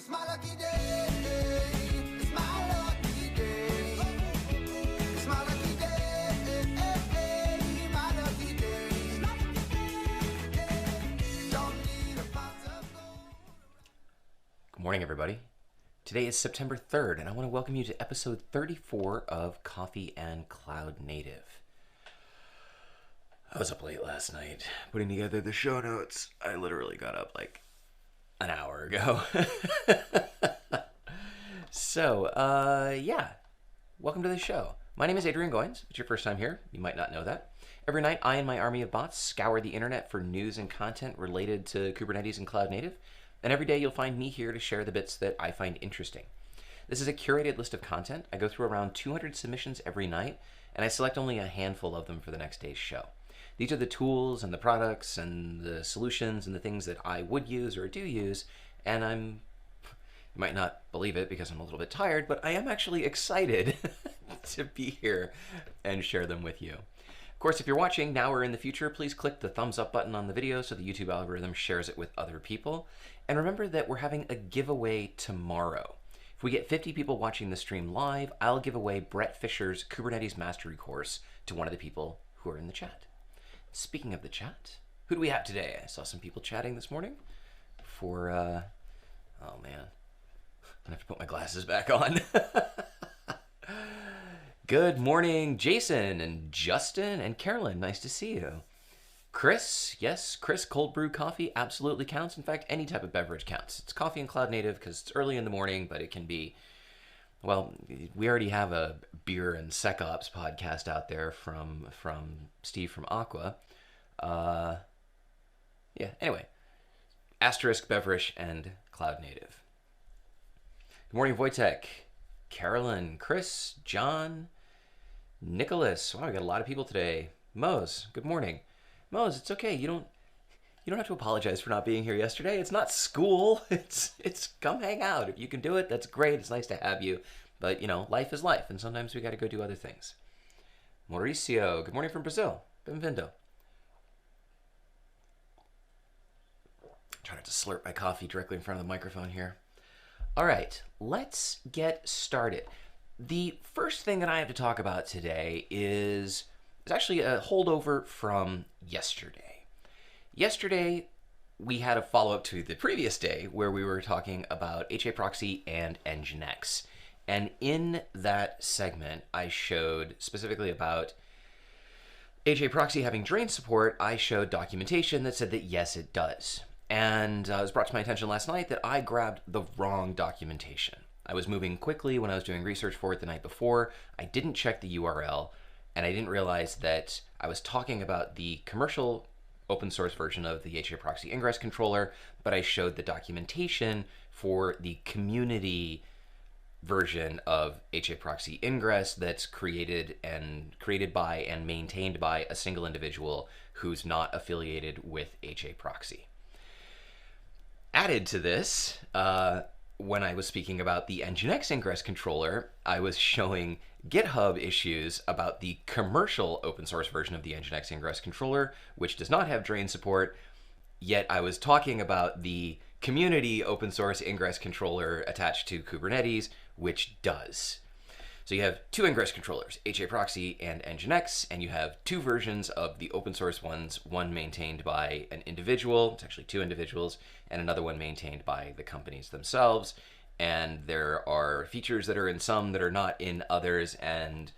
It's my lucky day. It's my lucky day. It's my lucky day. My lucky day. Don't need a pot of gold. Good morning, everybody. Today is September 3rd, and I want to welcome you to episode 34 of Coffee and Cloud Native. I was up late last night putting together the show notes. I literally got up like an hour ago. So, welcome to the show. My name is Adrian Goins. If it's your first time here, you might not know that. Every night, I and my army of bots scour the internet for news and content related to Kubernetes and Cloud Native. And every day, you'll find me here to share the bits that I find interesting. This is a curated list of content. I go through around 200 submissions every night, and I select only a handful of them for the next day's show. These are the tools and the products and the solutions and the things that I would use or do use, and you might not believe it because I'm a little bit tired, but I am actually excited to be here and share them with you. Of course, if you're watching now or in the future, please click the thumbs up button on the video so the YouTube algorithm shares it with other people. And remember that we're having a giveaway tomorrow. If we get 50 people watching the stream live, I'll give away Brett Fisher's Kubernetes Mastery course to one of the people who are in the chat. Speaking of the chat, who do we have today? I saw some people chatting this morning for, oh man, I'm gonna have to put my glasses back on. Good morning, Jason and Justin and Carolyn. Nice to see you. Chris, yes, Chris, cold brew coffee absolutely counts. In fact, any type of beverage counts. It's coffee and Cloud Native because it's early in the morning, but it can be, well, we already have a beer and SecOps podcast out there from Steve from Aqua. Anyway, asterisk beverage and Cloud Native. Good morning, Wojtek, Carolyn, Chris, John, Nicholas. Wow, we got a lot of people today. Mose, good morning. Mose, it's okay. You don't have to apologize for not being here yesterday. It's not school. It's come hang out. If you can do it, that's great. It's nice to have you. But, life is life, and sometimes we got to go do other things. Mauricio, good morning from Brazil. Bem-vindo. Trying not to slurp my coffee directly in front of the microphone here. All right, let's get started. The first thing that I have to talk about today is actually a holdover from yesterday. Yesterday, we had a follow-up to the previous day where we were talking about HAProxy and Nginx. And in that segment, I showed specifically about HAProxy having drain support. I showed documentation that said that yes, it does. And it was brought to my attention last night that I grabbed the wrong documentation. I was moving quickly when I was doing research for it the night before. I didn't check the URL, and I didn't realize that I was talking about the commercial open source version of the HAProxy ingress controller, but I showed the documentation for the community version of HAProxy ingress that's created by and maintained by a single individual who's not affiliated with HAProxy. Added to this, when I was speaking about the Nginx ingress controller, I was showing GitHub issues about the commercial open source version of the Nginx ingress controller, which does not have drain support, yet I was talking about the community open source ingress controller attached to Kubernetes, which does. So you have two ingress controllers, HAProxy and Nginx, and you have two versions of the open source ones, one maintained by an individual, it's actually two individuals, and another one maintained by the companies themselves. And there are features that are in some that are not in others, and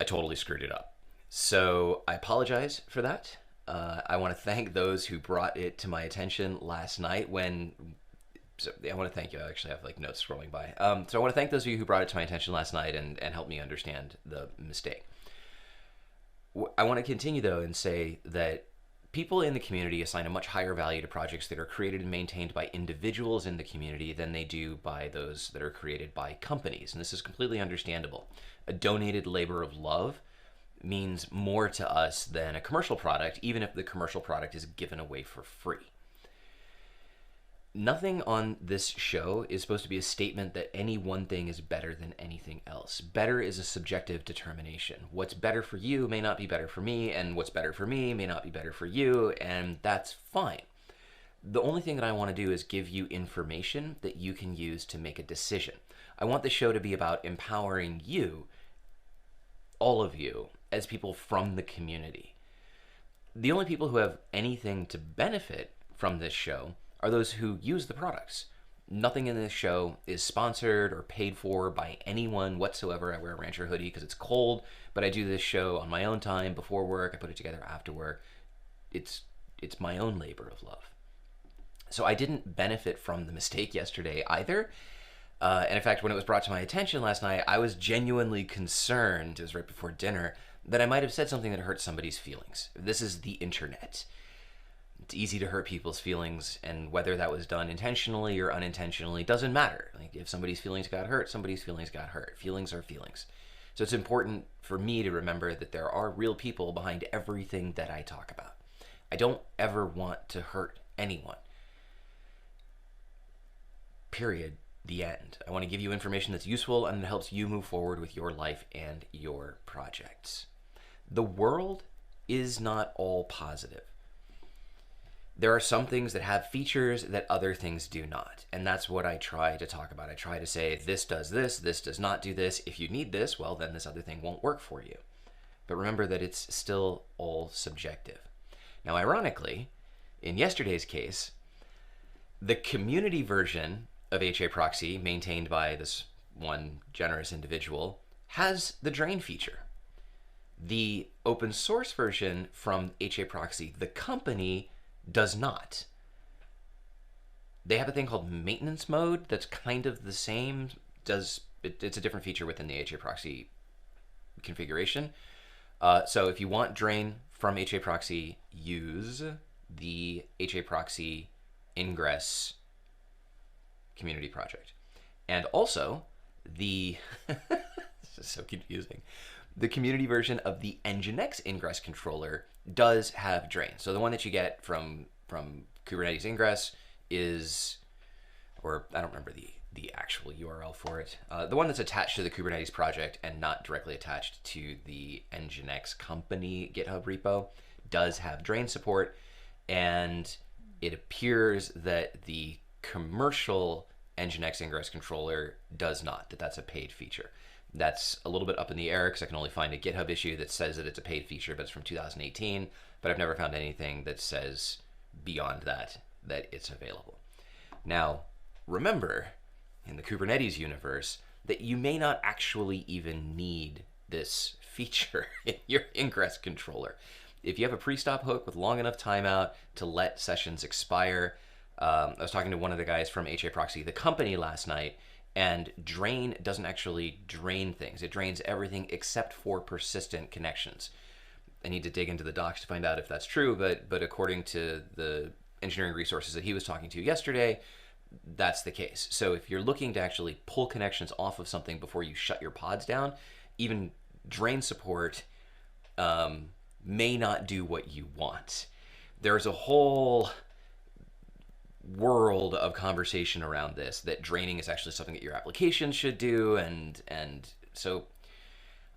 I totally screwed it up. So I apologize for that. I want to thank those who brought it to my attention last night I want to thank you. I actually have like notes scrolling by. So I want to thank those of you who brought it to my attention last night and helped me understand the mistake. I want to continue though and say that people in the community assign a much higher value to projects that are created and maintained by individuals in the community than they do by those that are created by companies. And this is completely understandable. A donated labor of love means more to us than a commercial product, even if the commercial product is given away for free. Nothing on this show is supposed to be a statement that any one thing is better than anything else. Better is a subjective determination. What's better for you may not be better for me, and what's better for me may not be better for you, and that's fine. The only thing that I want to do is give you information that you can use to make a decision. I want the show to be about empowering you, all of you, as people from the community. The only people who have anything to benefit from this show are those who use the products. Nothing in this show is sponsored or paid for by anyone whatsoever. I wear a Rancher hoodie because it's cold, but I do this show on my own time before work. I put it together after work. It's my own labor of love. So I didn't benefit from the mistake yesterday either. And in fact, when it was brought to my attention last night, I was genuinely concerned, it was right before dinner, that I might have said something that hurt somebody's feelings. This is the internet. It's easy to hurt people's feelings, and whether that was done intentionally or unintentionally doesn't matter. Like, if somebody's feelings got hurt, somebody's feelings got hurt. Feelings are feelings. So it's important for me to remember that there are real people behind everything that I talk about. I don't ever want to hurt anyone. Period. The end. I want to give you information that's useful and that helps you move forward with your life and your projects. The world is not all positive. There are some things that have features that other things do not. And that's what I try to talk about. I try to say, this does not do this. If you need this, well, then this other thing won't work for you. But remember that it's still all subjective. Now, ironically, in yesterday's case, the community version of HAProxy, maintained by this one generous individual, has the drain feature. The open source version from HAProxy, the company, does not. They have a thing called maintenance mode that's kind of the same. It's a different feature within the HAProxy configuration. So if you want drain from HAProxy, use the HAProxy ingress community project. And also the this is so confusing. The community version of the Nginx ingress controller does have drain. So the one that you get from Kubernetes ingress is, or I don't remember the actual URL for it. The one that's attached to the Kubernetes project and not directly attached to the Nginx company GitHub repo does have drain support, and it appears that the commercial Nginx ingress controller does not, that's a paid feature. That's a little bit up in the air because I can only find a GitHub issue that says that it's a paid feature, but it's from 2018, but I've never found anything that says beyond that it's available. Now, remember, in the Kubernetes universe, that you may not actually even need this feature in your ingress controller. If you have a pre-stop hook with long enough timeout to let sessions expire, I was talking to one of the guys from HAProxy, the company, last night, and drain doesn't actually drain things. It drains everything except for persistent connections. I need to dig into the docs to find out if that's true, but according to the engineering resources that he was talking to yesterday, that's the case. So if you're looking to actually pull connections off of something before you shut your pods down, even drain support may not do what you want. There's a whole world of conversation around this, that draining is actually something that your application should do, and so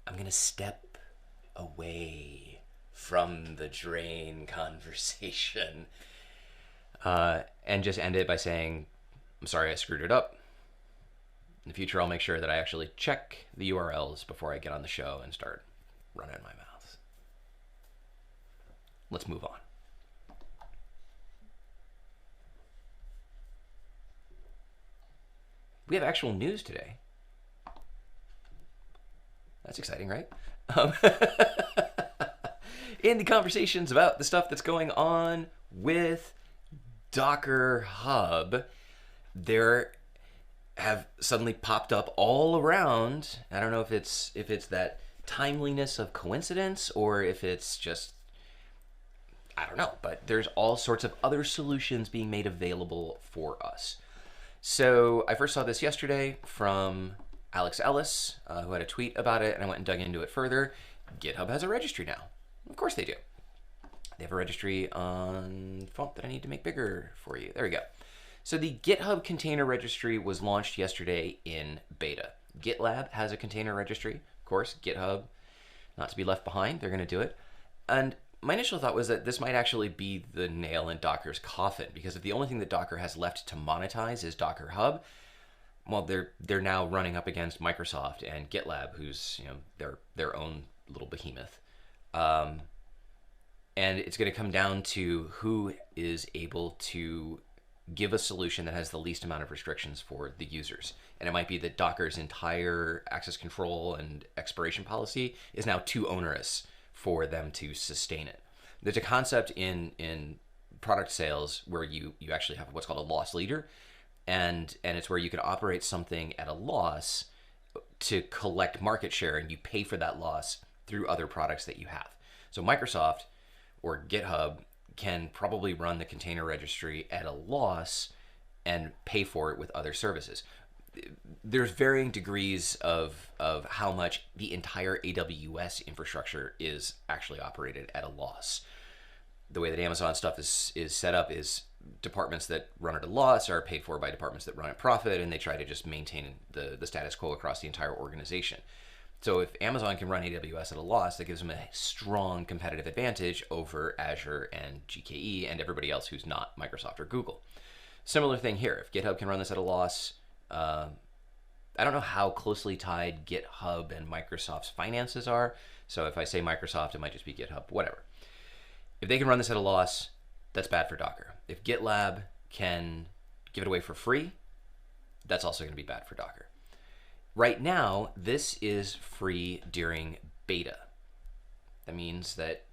I'm gonna step away from the drain conversation and just end it by saying, I'm sorry I screwed it up. In the future, I'll make sure that I actually check the URLs before I get on the show and start running my mouth. Let's move on. We have actual news today. That's exciting, right? In the conversations about the stuff that's going on with Docker Hub, there have suddenly popped up all around. I don't know if it's that timeliness of coincidence or if it's just, I don't know, but there's all sorts of other solutions being made available for us. So I first saw this yesterday from Alex Ellis, who had a tweet about it, and I went and dug into it further. GitHub has a registry now. Of course they do. They have a registry on font that I need to make bigger for you. There we go. So the GitHub container registry was launched yesterday in beta. GitLab has a container registry. Of course, GitHub, not to be left behind, they're going to do it. And my initial thought was that this might actually be the nail in Docker's coffin, because if the only thing that Docker has left to monetize is Docker Hub, well, they're now running up against Microsoft and GitLab, who's their own little behemoth, and it's going to come down to who is able to give a solution that has the least amount of restrictions for the users. And it might be that Docker's entire access control and expiration policy is now too onerous for them to sustain it. There's a concept in product sales where you actually have what's called a loss leader, and it's where you can operate something at a loss to collect market share, and you pay for that loss through other products that you have. So Microsoft or GitHub can probably run the container registry at a loss and pay for it with other services. There's varying degrees of how much the entire AWS infrastructure is actually operated at a loss. The way that Amazon stuff is set up is departments that run at a loss are paid for by departments that run at profit, and they try to just maintain the status quo across the entire organization. So if Amazon can run AWS at a loss, that gives them a strong competitive advantage over Azure and GKE and everybody else who's not Microsoft or Google. Similar thing here. If GitHub can run this at a loss, I don't know how closely tied GitHub and Microsoft's finances are. So if I say Microsoft, it might just be GitHub, whatever. If they can run this at a loss, that's bad for Docker. If GitLab can give it away for free, that's also going to be bad for Docker. Right now, this is free during beta. That means that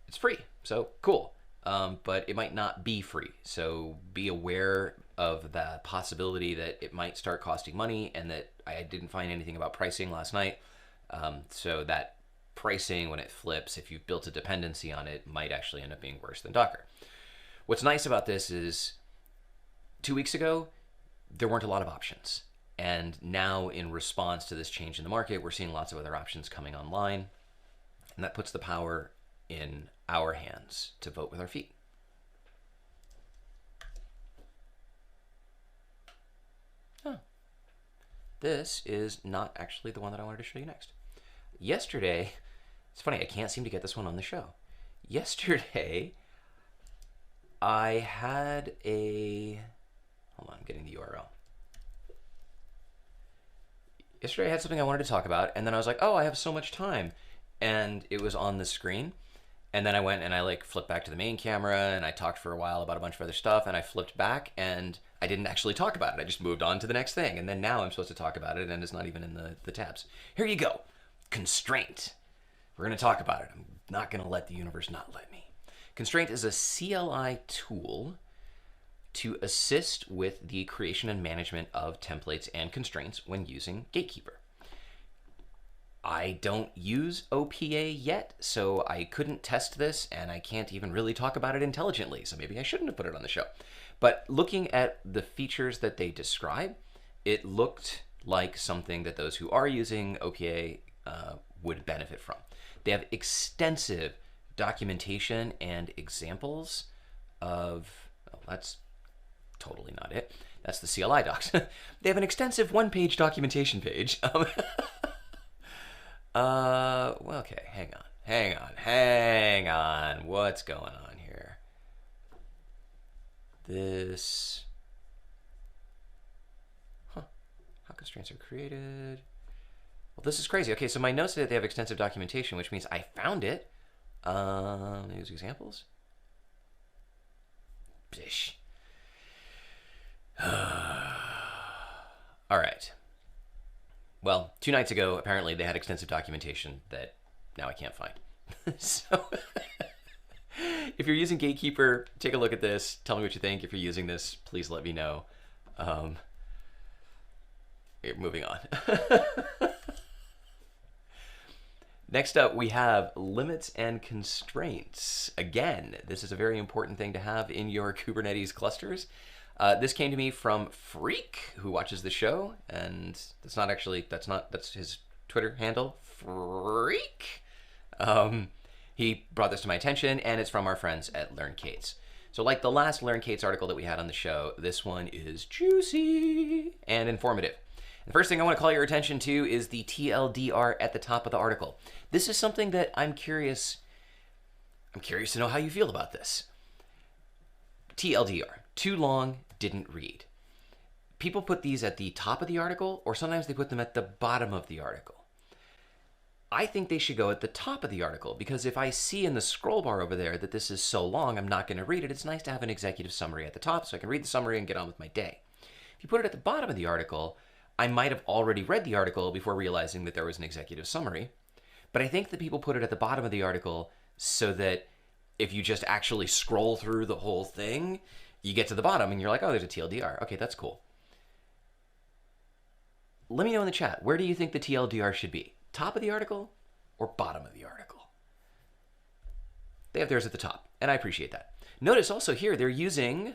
it's free, so cool. But it might not be free, so be aware of the possibility that it might start costing money, and that I didn't find anything about pricing last night. So that pricing, when it flips, if you've built a dependency on it, might actually end up being worse than Docker. What's nice about this is 2 weeks ago, there weren't a lot of options. And now, in response to this change in the market, we're seeing lots of other options coming online. And that puts the power in our hands to vote with our feet. Oh. This is not actually the one that I wanted to show you next. Yesterday, it's funny, I can't seem to get this one on the show. Yesterday, I had a... Hold on, I'm getting the URL. Yesterday I had something I wanted to talk about, and then I was like, oh, I have so much time. And it was on the screen. And then I went and I flipped back to the main camera, and I talked for a while about a bunch of other stuff, and I flipped back and I didn't actually talk about it. I just moved on to the next thing. And then now I'm supposed to talk about it, and it's not even in the tabs. Here you go. Konstraint. We're going to talk about it. I'm not going to let the universe not let me. Konstraint is a CLI tool to assist with the creation and management of templates and constraints when using Gatekeeper. I don't use OPA yet, so I couldn't test this, and I can't even really talk about it intelligently, so maybe I shouldn't have put it on the show. But looking at the features that they describe, it looked like something that those who are using OPA would benefit from. They have extensive documentation and examples of... Oh, that's totally not it. That's the CLI docs. They have an extensive one-page documentation page. Well, okay, hang on. What's going on here? This... Huh. How constraints are created. Well, this is crazy. Okay, so my notes say that they have extensive documentation, which means I found it. Use examples. Bish. All right. Well, 2 nights ago, apparently they had extensive documentation that now I can't find. So if you're using Gatekeeper, take a look at this. Tell me what you think. If you're using this, please let me know. Moving on. Next up, we have limits and constraints. Again, this is a very important thing to have in your Kubernetes clusters. This came to me from Freak, who watches the show, and that's his Twitter handle, Freak. He brought this to my attention, and it's from our friends at LearnK8s. So like the last LearnK8s article that we had on the show, this one is juicy and informative. The first thing I want to call your attention to is the TLDR at the top of the article. This is something that I'm curious I'm curious to know how you feel about this. TLDR, too long, didn't read. People put these at the top of the article, or sometimes they put them at the bottom of the article. I think they should go at the top of the article, because if I see in the scroll bar over there that this is so long, I'm not going to read it. It's nice to have an executive summary at the top so I can read the summary and get on with my day. If you put it at the bottom of the article, I might have already read the article before realizing that there was an executive summary. But I think that people put it at the bottom of the article so that if you just actually scroll through the whole thing, you get to the bottom and you're like, oh, there's a TLDR. Okay, that's cool. Let me know in the chat, where do you think the TLDR should be? Top of the article or bottom of the article? They have theirs at the top, and I appreciate that. Notice also here they're using,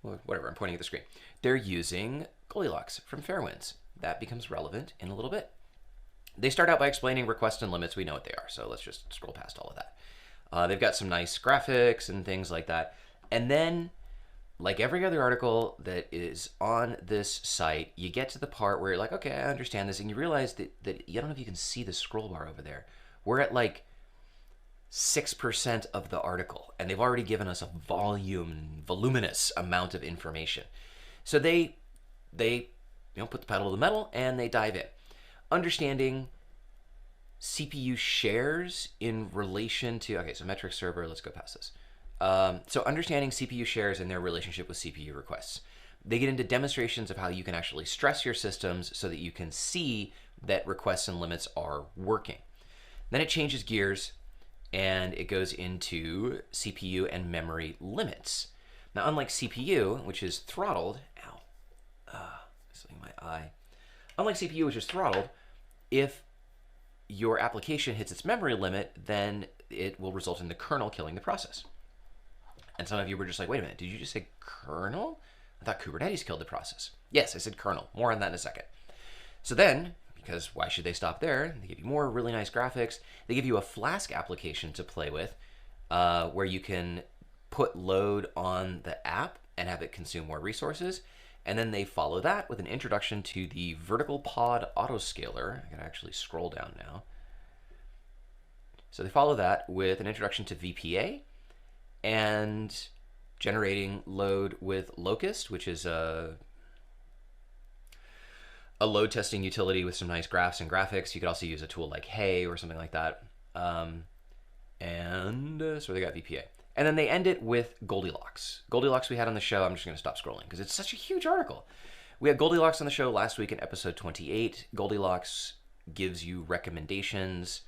well, whatever, I'm pointing at the screen. They're using Goldilocks from Fairwinds. That becomes relevant in a little bit. They start out by explaining requests and limits. We know what they are, so let's just scroll past all of that. They've got some nice graphics and things like that. And then, like every other article that is on this site, you get to the part where you're like, okay, I understand this, and you realize that I don't know if you can see the scroll bar over there. We're at like 6% of the article, and they've already given us a voluminous amount of information. So they put the pedal to the metal and they dive in. Understanding CPU shares in relation to, okay, so metric server, let's go past this. So understanding CPU shares and their relationship with CPU requests. They get into demonstrations of how you can actually stress your systems so that you can see that requests and limits are working. Then it changes gears and it goes into CPU and memory limits. Now, unlike CPU, which is throttled, my eye. Unlike CPU, which is throttled, if your application hits its memory limit, then it will result in the kernel killing the process. And some of you were just like, wait a minute, did you just say kernel? I thought Kubernetes killed the process. Yes, I said kernel. More on that in a second. So then, because why should they stop there? They give you more really nice graphics. They give you a Flask application to play with where you can put load on the app and have it consume more resources. And then they follow that with an introduction to the vertical pod autoscaler. I can actually scroll down now. So they follow that with an introduction to VPA and generating load with Locust, which is a load testing utility with some nice graphs and graphics. You could also use a tool like Hey or something like that. So they got VPA. And then they end it with Goldilocks. Goldilocks we had on the show. I'm just going to stop scrolling because it's such a huge article. We had Goldilocks on the show last week in episode 28. Goldilocks gives you recommendations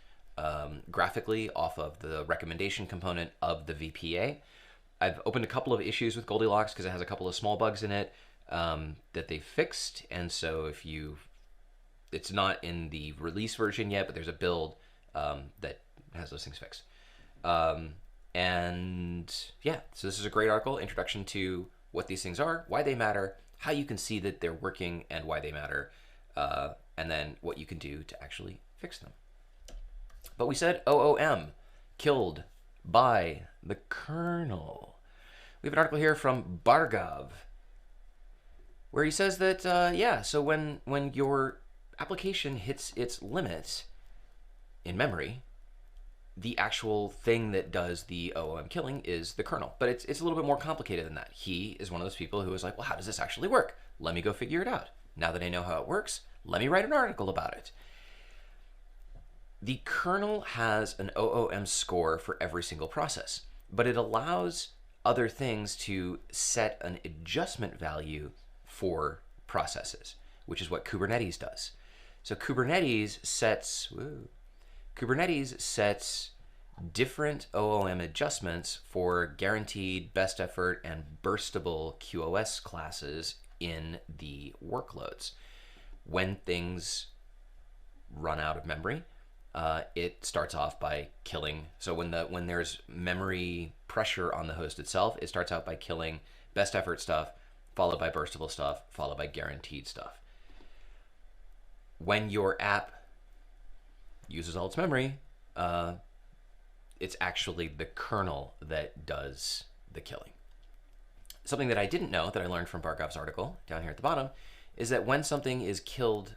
graphically off of the recommendation component of the VPA. I've opened a couple of issues with Goldilocks because it has a couple of small bugs in it that they fixed. And so it's not in the release version yet, but there's a build that has those things fixed. And yeah, so this is a great article, introduction to what these things are, why they matter, how you can see that they're working and why they matter, and then what you can do to actually fix them. But we said OOM, killed by the kernel. We have an article here from Bhargav, where he says that, so when your application hits its limit in memory, the actual thing that does the OOM killing is the kernel. But it's a little bit more complicated than that. He is one of those people who is like, well, how does this actually work? Let me go figure it out. Now that I know how it works, let me write an article about it. The kernel has an OOM score for every single process, but it allows other things to set an adjustment value for processes, which is what Kubernetes does. So Kubernetes sets different OOM adjustments for guaranteed, best effort, and burstable QoS classes in the workloads. When things run out of memory, it starts off by killing. So when there's memory pressure on the host itself, it starts out by killing best effort stuff, followed by burstable stuff, followed by guaranteed stuff. When your app uses all its memory, it's actually the kernel that does the killing. Something that I didn't know that I learned from Bhargav's article down here at the bottom is that when something is killed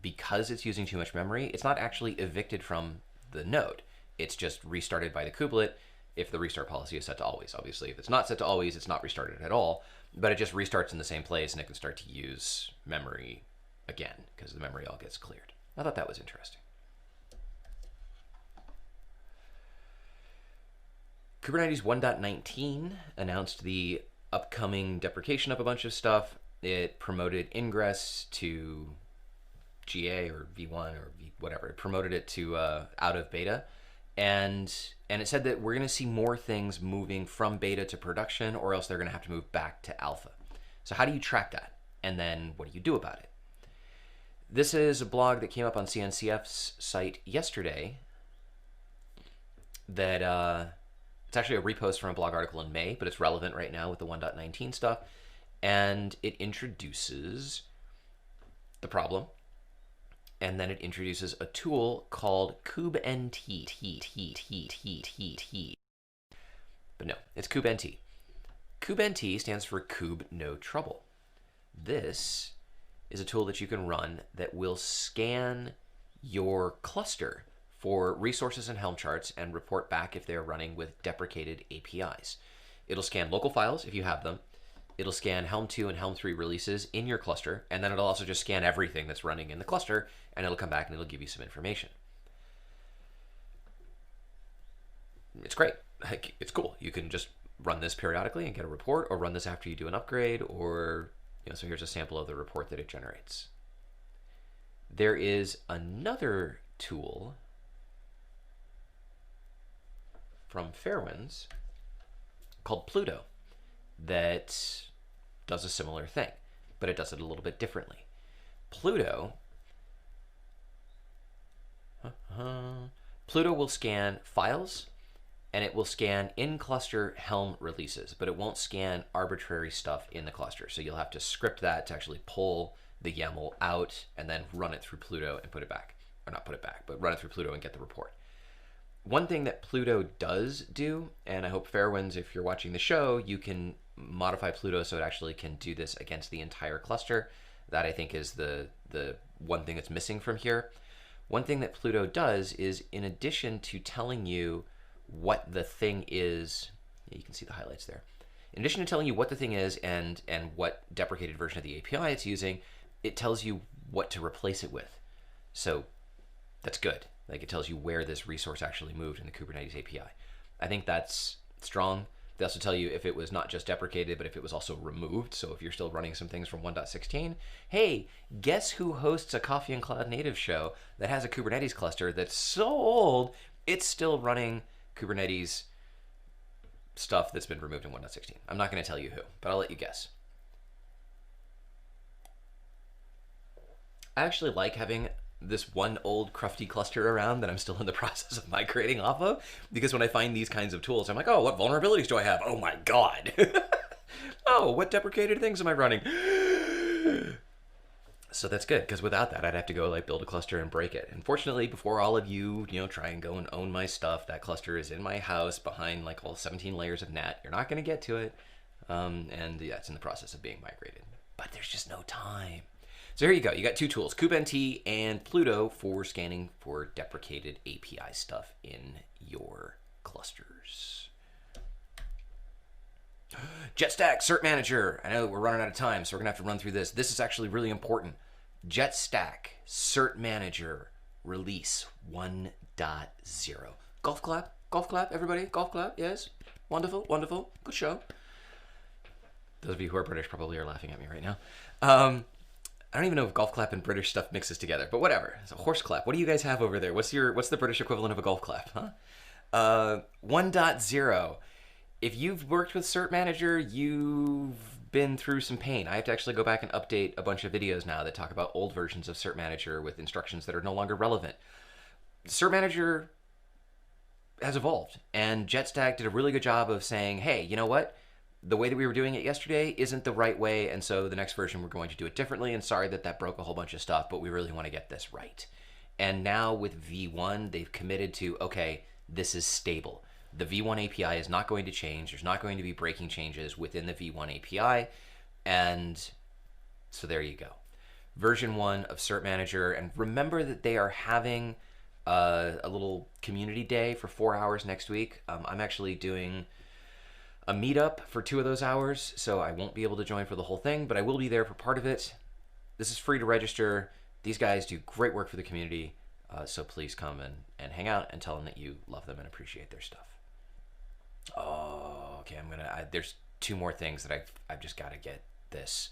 because it's using too much memory, it's not actually evicted from the node. It's just restarted by the kubelet if the restart policy is set to always. Obviously, if it's not set to always, it's not restarted at all, but it just restarts in the same place and it can start to use memory again because the memory all gets cleared. I thought that was interesting. Kubernetes 1.19 announced the upcoming deprecation of a bunch of stuff. It promoted Ingress to GA or V1 or whatever. It promoted it to out of beta. And it said that we're going to see more things moving from beta to production, or else they're going to have to move back to alpha. So how do you track that? And then what do you do about it? This is a blog that came up on CNCF's site yesterday that it's actually a repost from a blog article in May, but it's relevant right now with the 1.19 stuff. And it introduces the problem. And then it introduces a tool called kubent. But no, it's kubent. Kubent stands for kube no trouble. This is a tool that you can run that will scan your cluster for resources and Helm charts and report back if they're running with deprecated APIs. It'll scan local files if you have them. It'll scan Helm 2 and Helm 3 releases in your cluster, and then it'll also just scan everything that's running in the cluster, and it'll come back and it'll give you some information. It's great. It's cool. You can just run this periodically and get a report, or run this after you do an upgrade, or, so here's a sample of the report that it generates. There is another tool from Fairwinds called Pluto that does a similar thing, but it does it a little bit differently. Pluto will scan files, and it will scan in-cluster Helm releases, but it won't scan arbitrary stuff in the cluster. So you'll have to script that to actually pull the YAML out and then run it through Pluto and put it back. Or not put it back, but run it through Pluto and get the report. One thing that Pluto does do, and I hope Fairwinds, if you're watching the show, you can modify Pluto so it actually can do this against the entire cluster. That, I think, is the one thing that's missing from here. One thing that Pluto does is, in addition to telling you what the thing is, you can see the highlights there. In addition to telling you what the thing is and what deprecated version of the API it's using, it tells you what to replace it with. So that's good. Like, it tells you where this resource actually moved in the Kubernetes API. I think that's strong. They also tell you if it was not just deprecated, but if it was also removed. So if you're still running some things from 1.16, hey, guess who hosts a Coffee and Cloud Native show that has a Kubernetes cluster that's so old, it's still running Kubernetes stuff that's been removed in 1.16. I'm not going to tell you who, but I'll let you guess. I actually like having this one old crufty cluster around that I'm still in the process of migrating off of, because when I find these kinds of tools, I'm like, oh, what vulnerabilities do I have? Oh my God. Oh, what deprecated things am I running? So that's good, because without that, I'd have to go like build a cluster and break it. And fortunately, before all of you, try and go and own my stuff, that cluster is in my house behind like all 17 layers of NAT. You're not going to get to it. And yeah, it's in the process of being migrated, but there's just no time. So here you go. You got two tools, kubent and Pluto, for scanning for deprecated API stuff in your clusters. JetStack cert-manager. I know we're running out of time, so we're going to have to run through this. This is actually really important. JetStack cert-manager release 1.0. Golf clap, everybody. Golf clap, yes. Wonderful, wonderful. Good show. Those of you who are British probably are laughing at me right now. I don't even know if golf clap and British stuff mixes together, but whatever. It's a horse clap. What do you guys have over there? What's the British equivalent of a golf clap, huh? 1.0. If you've worked with cert-manager, you've been through some pain. I have to actually go back and update a bunch of videos now that talk about old versions of cert-manager with instructions that are no longer relevant. Cert-manager has evolved, and JetStack did a really good job of saying, hey, you know what? The way that we were doing it yesterday isn't the right way, and so the next version we're going to do it differently, and sorry that broke a whole bunch of stuff, but we really want to get this right. And now with V1, they've committed to, okay, this is stable. The V1 API is not going to change. There's not going to be breaking changes within the V1 API, and so there you go. Version 1 of cert-manager, and remember that they are having a little community day for 4 hours next week. I'm actually doing a meetup for 2 of those hours, so I won't be able to join for the whole thing, but I will be there for part of it. This is free to register. These guys do great work for the community, so please come and hang out and tell them that you love them and appreciate their stuff. Oh, okay. There's 2 more things that I've just got to get this.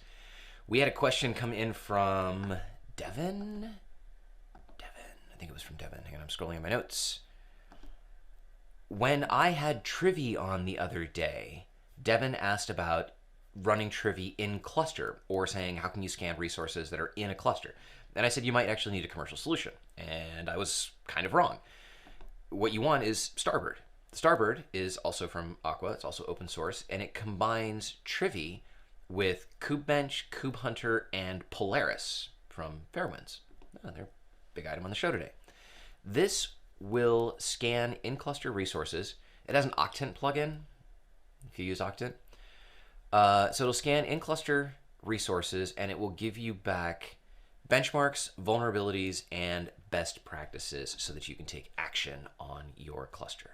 We had a question come in from Devin. I think it was from Devin. Hang on, I'm scrolling in my notes. When I had Trivy on the other day, Devin asked about running Trivy in cluster, or saying, how can you scan resources that are in a cluster? And I said, you might actually need a commercial solution. And I was kind of wrong. What you want is Starboard. Starboard is also from Aqua. It's also open source, and it combines Trivy with Kubent, KubeHunter, and Polaris from Fairwinds. Oh, they're a big item on the show today. This will scan in-cluster resources. It has an Octant plugin, if you use Octant. So it'll scan in-cluster resources, and it will give you back benchmarks, vulnerabilities, and best practices so that you can take action on your cluster.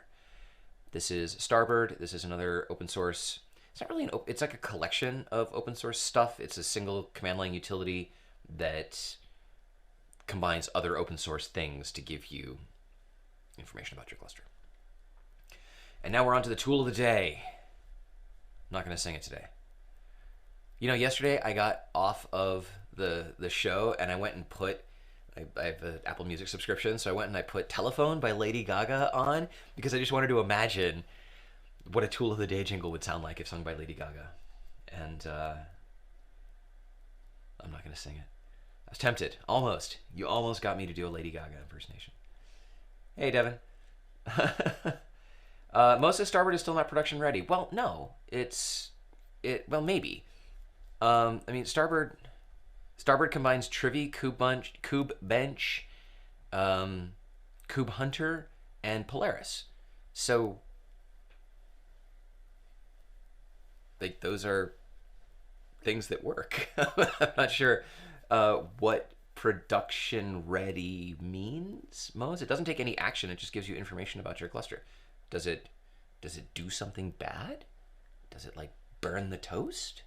This is Starboard. This is another open source. It's not really it's like a collection of open source stuff. It's a single command line utility that combines other open source things to give you information about your cluster. And now we're on to the tool of the day. I'm not going to sing it today. You know, yesterday I got off of the show and I went and put, I have an Apple Music subscription, so I went and I put Telephone by Lady Gaga on because I just wanted to imagine what a tool of the day jingle would sound like if sung by Lady Gaga. And I'm not going to sing it. I was tempted. Almost. You almost got me to do a Lady Gaga impersonation. Hey, Devin. Most of Starboard is still not production ready. Well, no. Well, maybe. I mean, Starboard combines Trivy, KubeBench, KubeHunter, and Polaris. So, like, those are things that work. I'm not sure what production ready means, Mose. It doesn't take any action. It just gives you information about your cluster. Does it do something bad? Does it, like, burn the toast?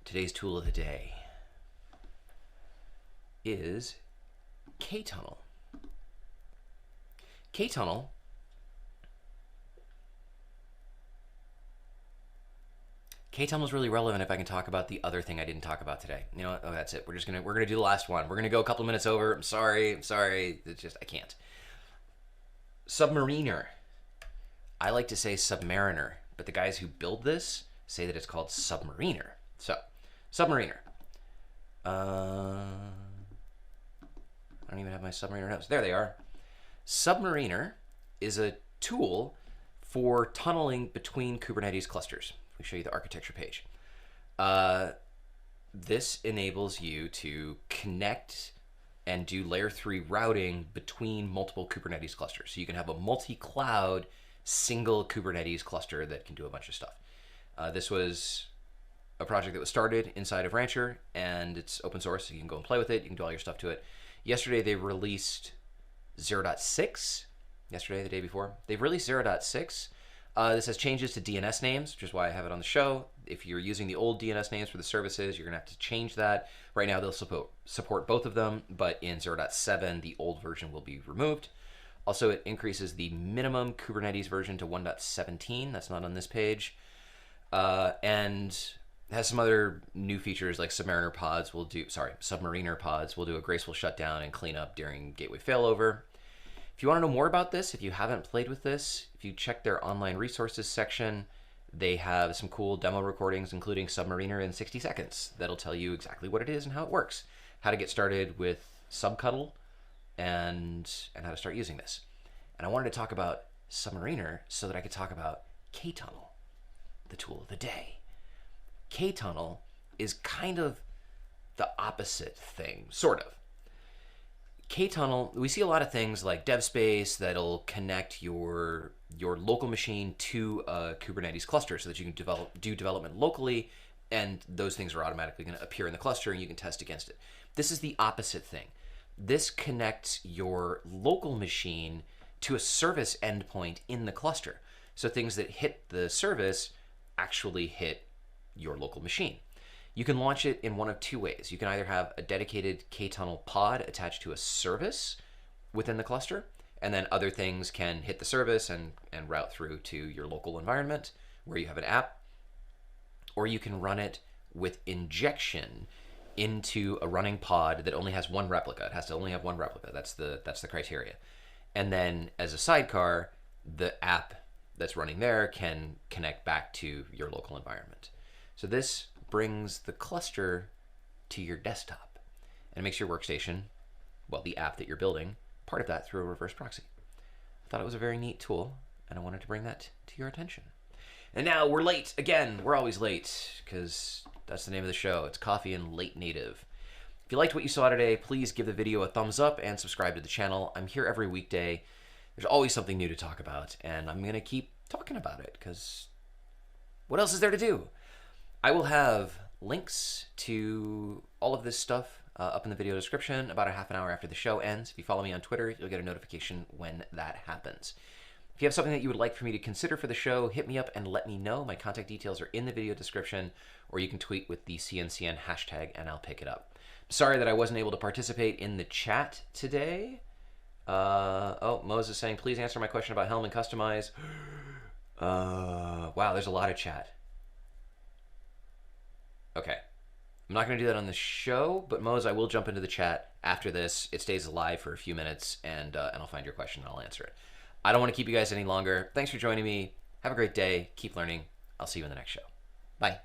Today's tool of the day is ktunnel. Ktunnel is really relevant if I can talk about the other thing I didn't talk about today. You know what? Oh, that's it. We're gonna do the last one. We're gonna go a couple minutes over. I'm sorry. It's just I can't. Submariner. I like to say submariner, but the guys who build this say that it's called submariner. So, submariner. I don't even have my submariner notes. There they are. Submariner is a tool for tunneling between Kubernetes clusters. Let me show you the architecture page. This enables you to connect and do layer 3 routing between multiple Kubernetes clusters. So you can have a multi-cloud single Kubernetes cluster that can do a bunch of stuff. This was a project that was started inside of Rancher, and it's open source, so you can go and play with it. You can do all your stuff to it. Yesterday, they released 0.6. Yesterday, the day before. They've released 0.6. This has changes to DNS names, which is why I have it on the show. If you're using the old DNS names for the services, you're going to have to change that. Right now, they'll support both of them, but in 0.7, the old version will be removed. Also, it increases the minimum Kubernetes version to 1.17. That's not on this page. And has some other new features like Submariner pods will do a graceful shutdown and cleanup during gateway failover. If you want to know more about this, if you haven't played with this, if you check their online resources section, they have some cool demo recordings, including Submariner in 60 seconds. That'll tell you exactly what it is and how it works, how to get started with Subcuttle, and how to start using this. And I wanted to talk about Submariner so that I could talk about ktunnel, the tool of the day. Ktunnel is kind of the opposite thing, sort of. Ktunnel, we see a lot of things like DevSpace that'll connect your local machine to a Kubernetes cluster so that you can do development locally and those things are automatically going to appear in the cluster, and you can test against it. This is the opposite thing. This connects your local machine to a service endpoint in the cluster. So things that hit the service actually hit your local machine. You can launch it in one of two ways. You can either have a dedicated ktunnel pod attached to a service within the cluster, and then other things can hit the service and route through to your local environment where you have an app, or you can run it with injection into a running pod that only has one replica. It has to only have one replica. That's the criteria. And then as a sidecar, the app that's running there can connect back to your local environment. So this brings the cluster to your desktop and it makes your workstation, well, the app that you're building, part of that through a reverse proxy. I thought it was a very neat tool, and I wanted to bring that to your attention. And now we're late again. We're always late because that's the name of the show. It's Coffee and Late Native. If you liked what you saw today, please give the video a thumbs up and subscribe to the channel. I'm here every weekday. There's always something new to talk about, and I'm going to keep talking about it because what else is there to do? I will have links to all of this stuff up in the video description about a half an hour after the show ends. If you follow me on Twitter, you'll get a notification when that happens. If you have something that you would like for me to consider for the show, hit me up and let me know. My contact details are in the video description, or you can tweet with the CNCN hashtag and I'll pick it up. Sorry that I wasn't able to participate in the chat today. Oh, Moses is saying, please answer my question about Helm and Customize. Wow, there's a lot of chat. Okay. I'm not going to do that on the show, but Mose, I will jump into the chat after this. It stays alive for a few minutes, and I'll find your question and I'll answer it. I don't want to keep you guys any longer. Thanks for joining me. Have a great day. Keep learning. I'll see you in the next show. Bye.